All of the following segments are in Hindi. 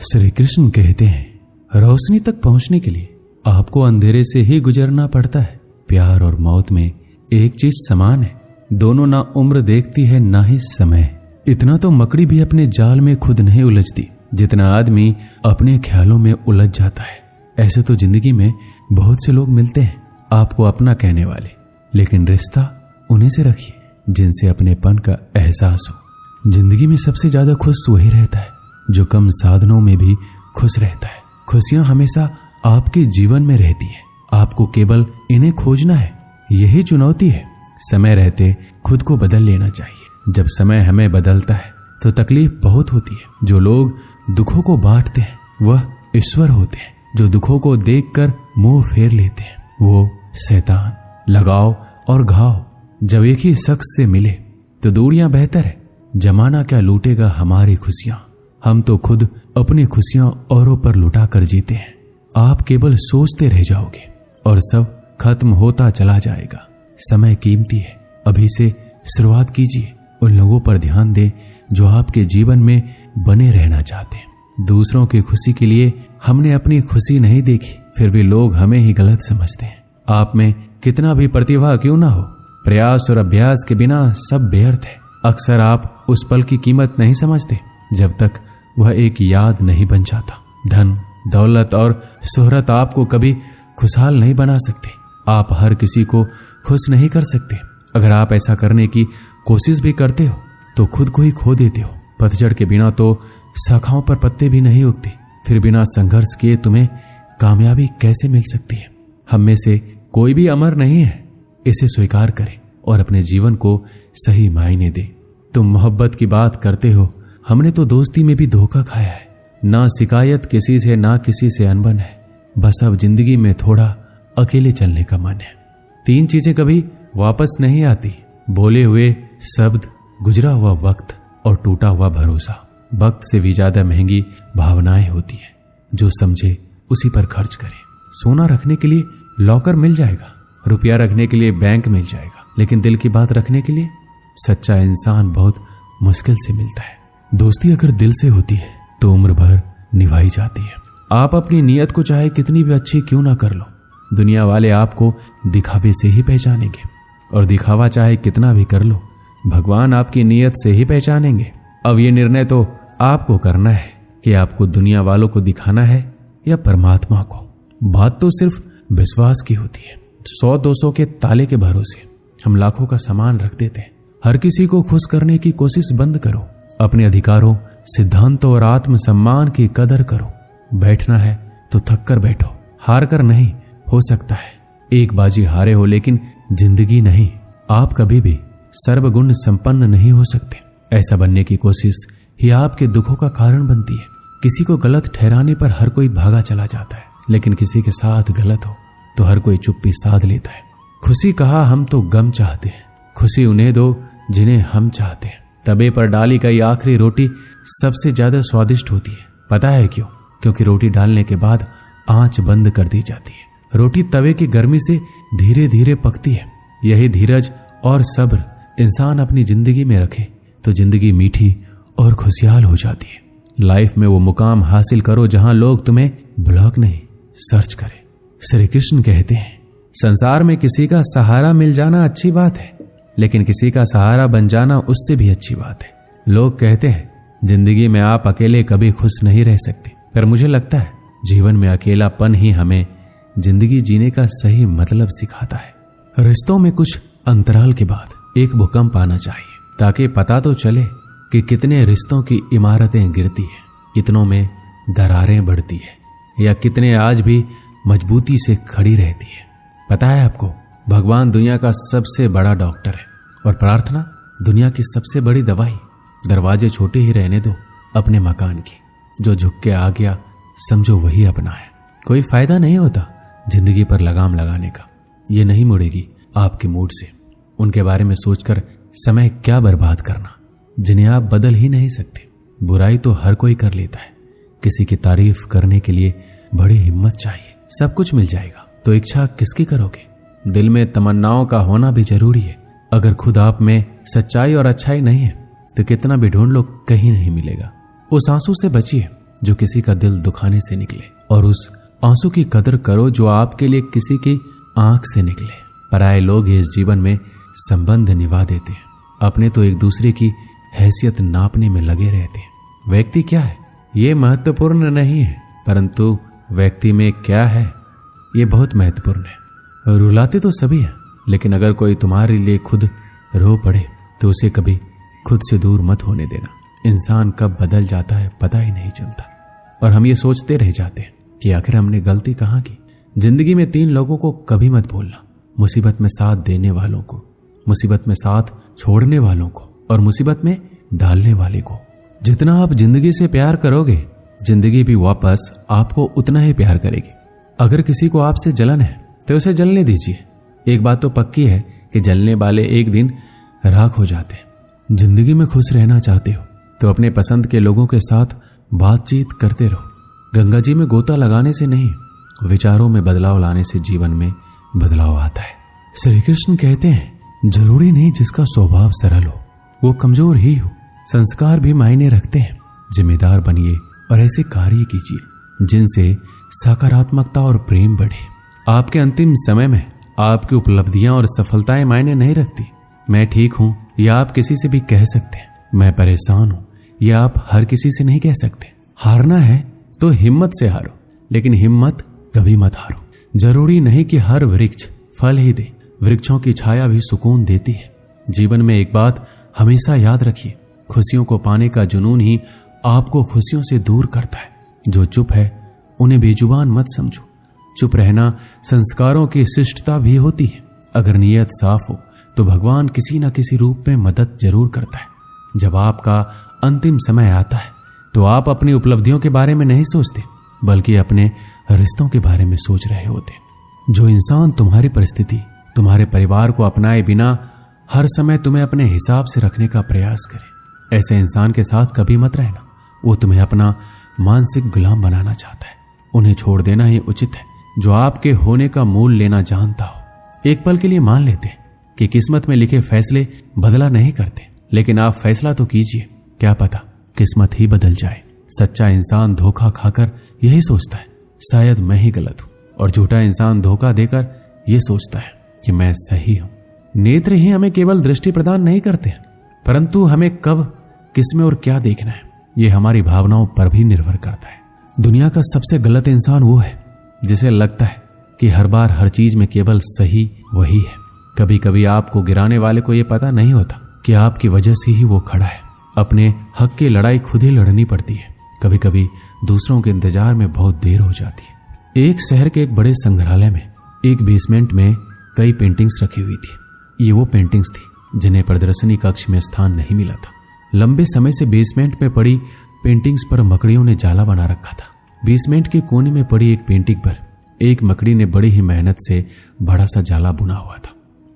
श्री कृष्ण कहते हैं, रोशनी तक पहुंचने के लिए आपको अंधेरे से ही गुजरना पड़ता है। प्यार और मौत में एक चीज समान है, दोनों ना उम्र देखती है ना ही समय। इतना तो मकड़ी भी अपने जाल में खुद नहीं उलझती जितना आदमी अपने ख्यालों में उलझ जाता है। ऐसे तो जिंदगी में बहुत से लोग मिलते हैं आपको अपना कहने वाले, लेकिन रिश्ता उन्हीं से रखिए जिनसे अपनेपन का एहसास हो। जिंदगी में सबसे ज्यादा खुश वही रहता है जो कम साधनों में भी खुश रहता है। खुशियां हमेशा आपके जीवन में रहती है, आपको केवल इन्हें खोजना है, यही चुनौती है। समय रहते खुद को बदल लेना चाहिए। जब समय हमें बदलता है तो तकलीफ बहुत होती है। जो लोग दुखों को बांटते हैं वह ईश्वर होते हैं, जो दुखों को देखकर मुंह फेर लेते हैं वो शैतान। लगाव और घाव जब एक ही शख्स से मिले तो दूरियां बेहतर है। जमाना क्या लूटेगा हमारी खुशियां, हम तो खुद अपनी खुशियां औरों पर लुटा कर जीते हैं। आप केवल सोचते रह जाओगे और सब खत्म होता चला जाएगा। समय कीमती है, अभी से शुरुआत कीजिए। उन लोगों पर ध्यान दें जो आपके जीवन में बने रहना चाहते हैं। दूसरों की खुशी के लिए हमने अपनी खुशी नहीं देखी, फिर भी लोग हमें ही गलत समझते हैं। आप में कितना भी प्रतिभा क्यों ना हो, प्रयास और अभ्यास के बिना सब व्यर्थ है। अक्सर आप उस पल की कीमत नहीं समझते जब तक वह एक याद नहीं बन जाता। धन, दौलत और शोहरत आपको कभी खुशहाल नहीं बना सकते। आप हर किसी को खुश नहीं कर सकते। अगर आप ऐसा करने की कोशिश भी करते हो तो खुद को ही खो देते हो। पतझड़ के बिना तो शाखाओं पर पत्ते भी नहीं उगते, फिर बिना संघर्ष किए तुम्हें कामयाबी कैसे मिल सकती है। हम में से कोई भी अमर नहीं है, इसे स्वीकार करें और अपने जीवन को सही मायने दें। तुम मोहब्बत की बात करते हो, हमने तो दोस्ती में भी धोखा खाया है। ना शिकायत किसी से ना किसी से अनबन है, बस अब जिंदगी में थोड़ा अकेले चलने का मन है। 3 चीजें कभी वापस नहीं आती, बोले हुए शब्द, गुजरा हुआ वक्त और टूटा हुआ भरोसा। वक्त से भी ज्यादा महंगी भावनाएं होती है। जो समझे उसी पर खर्च करे। सोना रखने के लिए लॉकर मिल जाएगा, रुपया रखने के लिए बैंक मिल जाएगा, लेकिन दिल की बात रखने के लिए सच्चा इंसान बहुत मुश्किल से मिलता है। दोस्ती अगर दिल से होती है तो उम्र भर निभाई जाती है। आप अपनी नीयत को चाहे कितनी भी अच्छी क्यों ना कर लो, दुनिया वाले आपको दिखावे से ही पहचानेंगे, और दिखावा चाहे कितना भी कर लो, भगवान आपकी नीयत से ही पहचानेंगे। अब ये निर्णय तो आपको करना है कि आपको दुनिया वालों को दिखाना है या परमात्मा को। बात तो सिर्फ विश्वास की होती है। 100-200 के ताले के भरोसे हम लाखों का सामान रख देते हैं। हर किसी को खुश करने की कोशिश बंद करो। अपने अधिकारों, सिद्धांतों और आत्मसम्मान की कदर करो। बैठना है तो थक कर बैठो, हार कर नहीं। हो सकता है एक बाजी हारे हो, लेकिन जिंदगी नहीं। आप कभी भी सर्वगुण संपन्न नहीं हो सकते। ऐसा बनने की कोशिश ही आपके दुखों का कारण बनती है। किसी को गलत ठहराने पर हर कोई भागा चला जाता है, लेकिन किसी के साथ गलत हो तो हर कोई चुप्पी साध लेता है। खुशी कहा हम तो गम चाहते हैं, खुशी उन्हें दो जिन्हें हम चाहते हैं। तवे पर डाली गई आखिरी रोटी सबसे ज्यादा स्वादिष्ट होती है। पता है क्यों? क्योंकि रोटी डालने के बाद आंच बंद कर दी जाती है। रोटी तवे की गर्मी से धीरे धीरे पकती है। यही धीरज और सब्र इंसान अपनी जिंदगी में रखे तो जिंदगी मीठी और खुशहाल हो जाती है। लाइफ में वो मुकाम हासिल करो जहां लोग तुम्हें ब्लॉक नहीं, सर्च करें। श्री कृष्ण कहते हैं, संसार में किसी का सहारा मिल जाना अच्छी बात है, लेकिन किसी का सहारा बन जाना उससे भी अच्छी बात है। लोग कहते हैं जिंदगी में आप अकेले कभी खुश नहीं रह सकते, पर मुझे लगता है जीवन में अकेलापन ही हमें जिंदगी जीने का सही मतलब सिखाता है। रिश्तों में कुछ अंतराल के बाद एक भूकंप आना चाहिए, ताकि पता तो चले कि कितने रिश्तों की इमारतें गिरती है, कितनों में दरारें बढ़ती है, या कितने आज भी मजबूती से खड़ी रहती है। पता है आपको, भगवान दुनिया का सबसे बड़ा डॉक्टर है और प्रार्थना दुनिया की सबसे बड़ी दवाई। दरवाजे छोटे ही रहने दो अपने मकान की, जो झुक के आ गया समझो वही अपना है। कोई फायदा नहीं होता जिंदगी पर लगाम लगाने का, ये नहीं मुड़ेगी आपके मूड से। उनके बारे में सोचकर समय क्या बर्बाद करना जिन्हें आप बदल ही नहीं सकते। बुराई तो हर कोई कर लेता है, किसी की तारीफ करने के लिए बड़ी हिम्मत चाहिए। सब कुछ मिल जाएगा तो इच्छा किसकी करोगे? दिल में तमन्नाओं का होना भी जरूरी है। अगर खुद आप में सच्चाई और अच्छाई नहीं है तो कितना भी ढूंढ लो कहीं नहीं मिलेगा। उस आंसू से बचिए जो किसी का दिल दुखाने से निकले, और उस आंसू की कदर करो जो आपके लिए किसी की आंख से निकले। पराये लोग इस जीवन में संबंध निभा देते हैं, अपने तो एक दूसरे की हैसियत नापने में लगे रहते हैं। व्यक्ति क्या है ये महत्वपूर्ण नहीं है, परंतु व्यक्ति में क्या है ये बहुत महत्वपूर्ण है। रुलाते तो सभी हैं, लेकिन अगर कोई तुम्हारे लिए खुद रो पड़े तो उसे कभी खुद से दूर मत होने देना। इंसान कब बदल जाता है पता ही नहीं चलता, और हम ये सोचते रह जाते हैं कि आखिर हमने गलती कहाँ की। जिंदगी में 3 लोगों को कभी मत भूलना, मुसीबत में साथ देने वालों को, मुसीबत में साथ छोड़ने वालों को, और मुसीबत में डालने वाले को। जितना आप जिंदगी से प्यार करोगे, जिंदगी भी वापस आपको उतना ही प्यार करेगी। अगर किसी को आपसे जलन है तो उसे जलने दीजिए। एक बात तो पक्की है कि जलने वाले एक दिन राख हो जाते हैं। जिंदगी में खुश रहना चाहते हो तो अपने पसंद के लोगों के साथ बातचीत करते रहो। गंगा जी में गोता लगाने से नहीं, विचारों में बदलाव लाने से जीवन में बदलाव आता है। श्री कृष्ण कहते हैं, जरूरी नहीं जिसका स्वभाव सरल हो वो कमजोर ही हो। संस्कार भी मायने रखते हैं। जिम्मेदार बनिए और ऐसे कार्य कीजिए जिनसे सकारात्मकता और प्रेम बढ़े। आपके अंतिम समय में आपकी उपलब्धियां और सफलताएं मायने नहीं रखती। मैं ठीक हूं या आप किसी से भी कह सकते हैं। मैं परेशान हूं या आप हर किसी से नहीं कह सकते। हारना है तो हिम्मत से हारो, लेकिन हिम्मत कभी मत हारो। जरूरी नहीं कि हर वृक्ष फल ही दे, वृक्षों की छाया भी सुकून देती है। जीवन में एक बात हमेशा याद रखिए, खुशियों को पाने का जुनून ही आपको खुशियों से दूर करता है। जो चुप है उन्हें बेजुबान मत समझो। चुप रहना संस्कारों की शिष्टता भी होती है। अगर नीयत साफ हो तो भगवान किसी न किसी रूप में मदद जरूर करता है। जब आपका अंतिम समय आता है तो आप अपनी उपलब्धियों के बारे में नहीं सोचते, बल्कि अपने रिश्तों के बारे में सोच रहे होते। जो इंसान तुम्हारी परिस्थिति, तुम्हारे परिवार को अपनाए बिना हर समय तुम्हें अपने हिसाब से रखने का प्रयास करे, ऐसे इंसान के साथ कभी मत रहना। वो तुम्हें अपना मानसिक गुलाम बनाना चाहता है। उन्हें छोड़ देना ही उचित है। जो आपके होने का मूल लेना जानता हो। एक पल के लिए मान लेते हैं कि किस्मत में लिखे फैसले बदला नहीं करते, लेकिन आप फैसला तो कीजिए, क्या पता किस्मत ही बदल जाए। सच्चा इंसान धोखा खाकर यही सोचता है शायद मैं ही गलत हूं, और झूठा इंसान धोखा देकर यह सोचता है कि मैं सही हूं। नेत्र ही हमें केवल दृष्टि प्रदान नहीं करते, परंतु हमें कब, किसमें और क्या देखना है ये हमारी भावनाओं पर भी निर्भर करता है। दुनिया का सबसे गलत इंसान वो है जिसे लगता है कि हर बार हर चीज में केवल सही वही है। कभी कभी आपको गिराने वाले को यह पता नहीं होता कि आपकी वजह से ही वो खड़ा है। अपने हक की लड़ाई खुद ही लड़नी पड़ती है। कभी कभी दूसरों के इंतजार में बहुत देर हो जाती है। एक शहर के एक बड़े संग्रहालय में एक बेसमेंट में कई पेंटिंग्स रखी हुई थी। ये वो पेंटिंग्स थी जिन्हें प्रदर्शनी कक्ष में स्थान नहीं मिला था। लंबे समय से बेसमेंट में पड़ी पेंटिंग्स पर मकड़ियों ने जाला बना रखा था। बेसमेंट के कोने में पड़ी एक पेंटिंग पर एक मकड़ी ने बड़ी ही मेहनत से बड़ा सा जाला बुना हुआ था।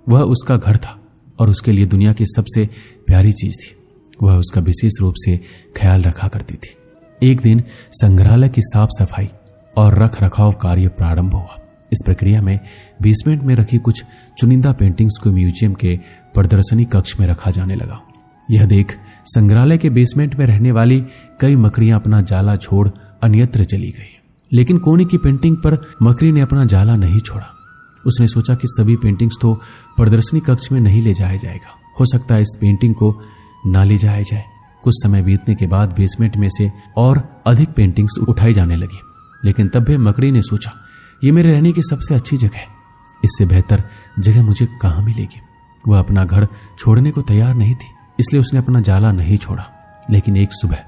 वह उसका घर था और उसके लिए दुनिया की सबसे प्यारी चीज थी। वह उसका विशेष रूप से ख्याल रखा करती थी। एक दिन संग्रहालय की साफ सफाई और रख रखाव कार्य प्रारंभ हुआ। इस प्रक्रिया में बेसमेंट में रखी कुछ चुनिंदा पेंटिंग्स को म्यूजियम के प्रदर्शनी कक्ष में रखा जाने लगा। यह देख संग्रहालय के बेसमेंट में रहने वाली कई मकड़ियां अपना जाला छोड़ अन्यत्र चली गई, लेकिन कोने की पेंटिंग पर मकड़ी ने अपना जाला नहीं छोड़ा। उसने सोचा कि सभी पेंटिंग्स तो प्रदर्शनी कक्ष में नहीं ले जाया जाएगा, हो सकता है इस पेंटिंग को ना ले जाया जाए। कुछ समय बीतने के बाद बेसमेंट में से और अधिक पेंटिंग्स उठाई जाने लगी, लेकिन तब भी मकड़ी ने सोचा ये मेरे रहने की सबसे अच्छी जगह है, इससे बेहतर जगह मुझे कहाँ मिलेगी। वह अपना घर छोड़ने को तैयार नहीं थी, इसलिए उसने अपना जाला नहीं छोड़ा। लेकिन एक सुबह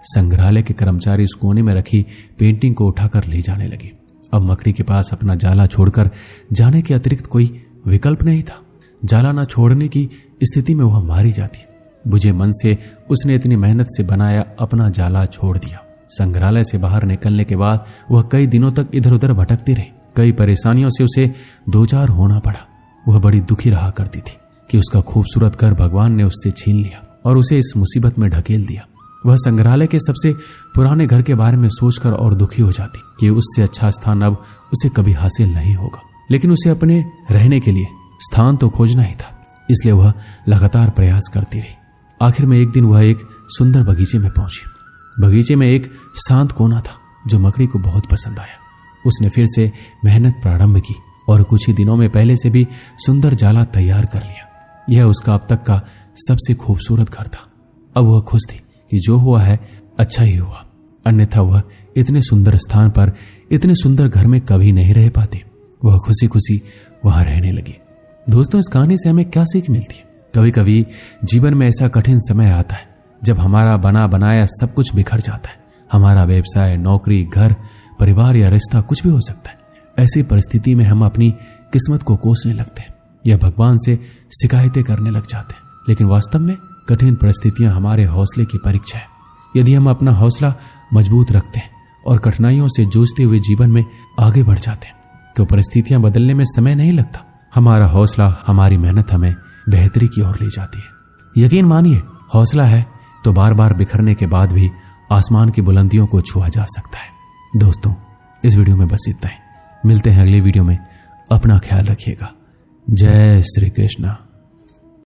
संग्रहालय के कर्मचारी उस कोने में रखी पेंटिंग को उठाकर ले जाने लगे। अब मकड़ी के पास अपना जाला छोड़कर जाने के अतिरिक्त कोई विकल्प नहीं था। जाला न छोड़ने की स्थिति में वह मारी जाती। बुझे मन से उसने इतनी मेहनत से बनाया अपना जाला छोड़ दिया। संग्रहालय से बाहर निकलने के बाद वह कई दिनों तक इधर उधर भटकती रही। कई परेशानियों से उसे दो चार होना पड़ा। वह बड़ी दुखी रहा करती थी कि उसका खूबसूरत घर भगवान ने उससे छीन लिया और उसे इस मुसीबत में ढकेल दिया। वह संग्रहालय के सबसे पुराने घर के बारे में सोचकर और दुखी हो जाती कि उससे अच्छा स्थान अब उसे कभी हासिल नहीं होगा। लेकिन उसे अपने रहने के लिए स्थान तो खोजना ही था, इसलिए वह लगातार प्रयास करती रही। आखिर में एक दिन वह एक सुंदर बगीचे में पहुंची। बगीचे में एक शांत कोना था जो मकड़ी को बहुत पसंद आया। उसने फिर से मेहनत प्रारंभ की और कुछ ही दिनों में पहले से भी सुंदर जाला तैयार कर लिया। यह उसका अब तक का सबसे खूबसूरत घर था। अब वह खुश थी कि जो हुआ है अच्छा ही हुआ, अन्यथा वह इतने सुंदर स्थान पर, इतने सुंदर घर में कभी नहीं रह पाती। वह खुशी खुशी वहां रहने लगी। दोस्तों, इस कहानी से हमें क्या सीख मिलती है? कभी कभी जीवन में ऐसा कठिन समय आता है जब हमारा बना बनाया सब कुछ बिखर जाता है। हमारा व्यवसाय, नौकरी, घर, परिवार या रिश्ता कुछ भी हो सकता है। ऐसी परिस्थिति में हम अपनी किस्मत को कोसने लगते हैं या भगवान से शिकायतें करने लग जाते हैं। लेकिन वास्तव में कठिन परिस्थितियां हमारे हौसले की परीक्षा है। यदि हम अपना हौसला मजबूत रखते हैं और कठिनाइयों से जूझते हुए जीवन में आगे बढ़ जाते हैं तो परिस्थितियां बदलने में समय नहीं लगता। हमारा हौसला, हमारी मेहनत हमें बेहतरी की ओर ले जाती है। यकीन मानिए, हौसला है तो बार बार बिखरने के बाद भी आसमान की बुलंदियों को छुआ जा सकता है। दोस्तों, इस वीडियो में बस इतना ही। मिलते हैं अगले वीडियो में। अपना ख्याल रखिएगा। जय श्री कृष्ण।